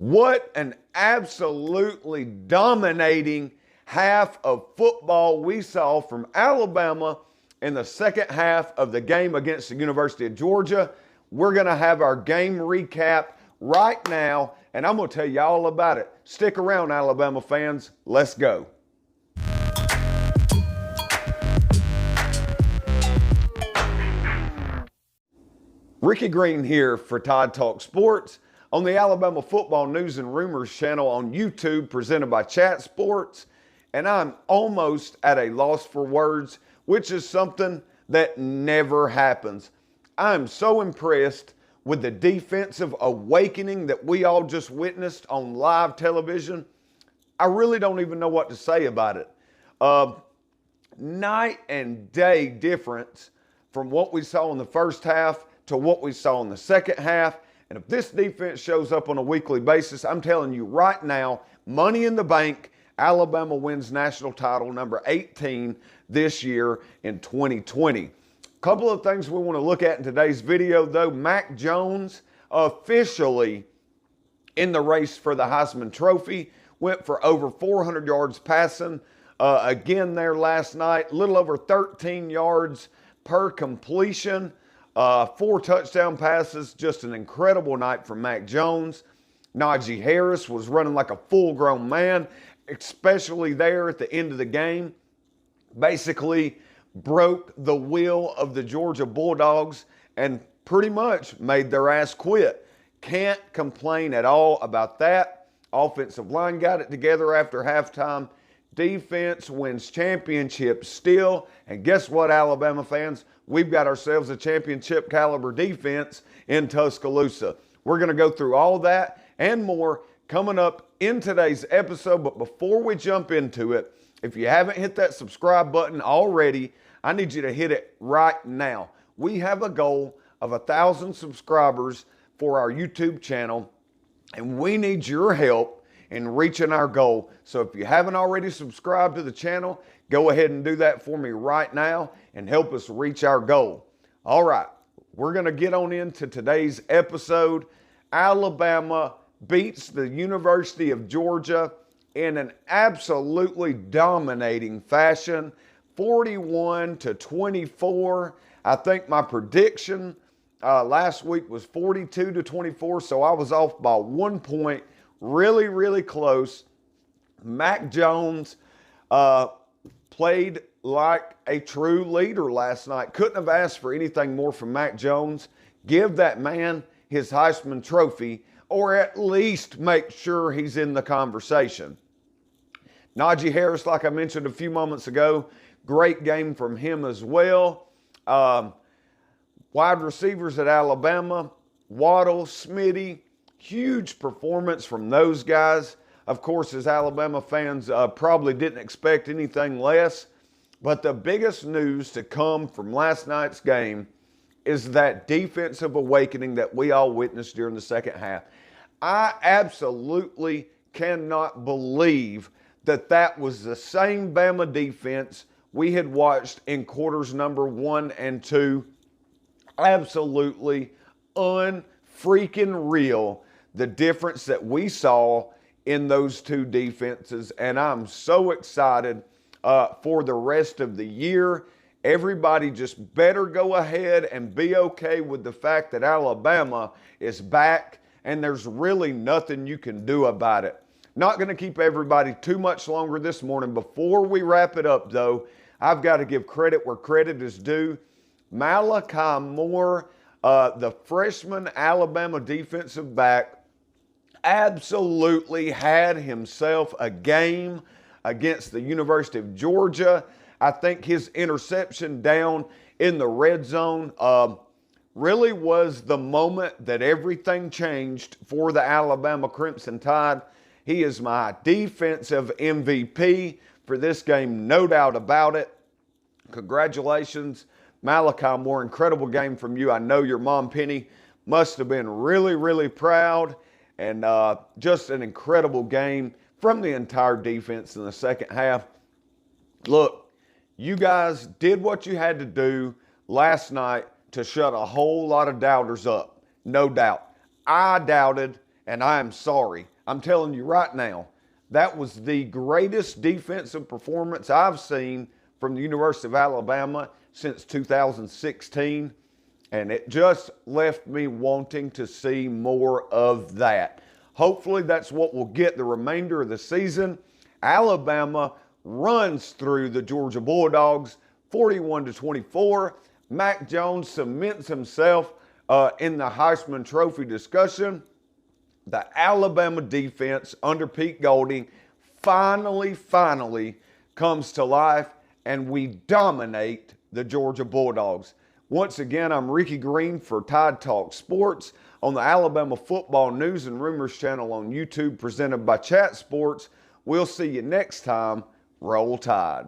What an absolutely dominating half of football we saw from Alabama in the second half of the game against the University of Georgia. We're going to have our game recap right now, and I'm going to tell you all about it. Stick around, Alabama fans. Let's go. Ricky Green here for Tide Talk Sports on the Alabama Football News and Rumors channel on YouTube, presented by Chat Sports. And I'm almost at a loss for words, which is something that never happens. I'm so impressed with the defensive awakening that we all just witnessed on live television. I really don't even know what to say about it. Night and day difference from what we saw in the first half to what we saw in the second half. And if this defense shows up on a weekly basis, I'm telling you right now, money in the bank, Alabama wins national title number 18 this year in 2020. A couple of things we want to look at in today's video, though. Mac Jones officially in the race for the Heisman Trophy, went for over 400 yards passing again there last night, a little over 13 yards per completion. 4 touchdown passes, just an incredible night from Mac Jones. Najee Harris was running like a full-grown man, especially there at the end of the game. Basically broke the will of the Georgia Bulldogs and pretty much made their ass quit. Can't complain at all about that. Offensive line got it together after halftime. Defense wins championships still. And guess what, Alabama fans? We've got ourselves a championship caliber defense in Tuscaloosa. We're going to go through all that and more coming up in today's episode. But before we jump into it, if you haven't hit that subscribe button already, I need you to hit it right now. We have a goal of 1,000 subscribers for our YouTube channel, and we need your help in reaching our goal. So if you haven't already subscribed to the channel, go ahead and do that for me right now and help us reach our goal. All right, we're going to get on into today's episode. Alabama beats the University of Georgia in an absolutely dominating fashion, 41-24. I think my prediction last week was 42-24, so I was off by 1 point. Really, really close. Mac Jones played like a true leader last night. Couldn't have asked for anything more from Mac Jones. Give that man his Heisman Trophy, or at least make sure he's in the conversation. Najee Harris, like I mentioned a few moments ago, great game from him as well. Wide receivers at Alabama, Waddle, Smitty, huge performance from those guys. Of course, as Alabama fans probably didn't expect anything less. But the biggest news to come from last night's game is that defensive awakening that we all witnessed during the second half. I absolutely cannot believe that that was the same Bama defense we had watched in quarters number 1 and 2. Absolutely unfreaking real, the difference that we saw in those two defenses. And I'm so excited for the rest of the year. Everybody just better go ahead and be okay with the fact that Alabama is back and there's really nothing you can do about it. Not going to keep everybody too much longer this morning. Before we wrap it up, though, I've got to give credit where credit is due. Malachi Moore, the freshman Alabama defensive back, absolutely had himself a game against the University of Georgia. I think his interception down in the red zone really was the moment that everything changed for the Alabama Crimson Tide. He is my defensive MVP for this game, no doubt about it. Congratulations, Malachi Moore. Incredible game from you. I know your mom, Penny, must have been really, really proud. And just an incredible game from the entire defense in the second half. Look, you guys did what you had to do last night to shut a whole lot of doubters up. No doubt. I doubted and I am sorry. I'm telling you right now, that was the greatest defensive performance I've seen from the University of Alabama since 2016, and it just left me wanting to see more of that. Hopefully that's what we'll get the remainder of the season. Alabama runs through the Georgia Bulldogs 41-24. Mac Jones cements himself in the Heisman Trophy discussion. The Alabama defense under Pete Golding finally comes to life, and we dominate the Georgia Bulldogs. Once again, I'm Ricky Green for Tide Talk Sports on the Alabama Football News and Rumors channel on YouTube, presented by Chat Sports. We'll see you next time. Roll Tide.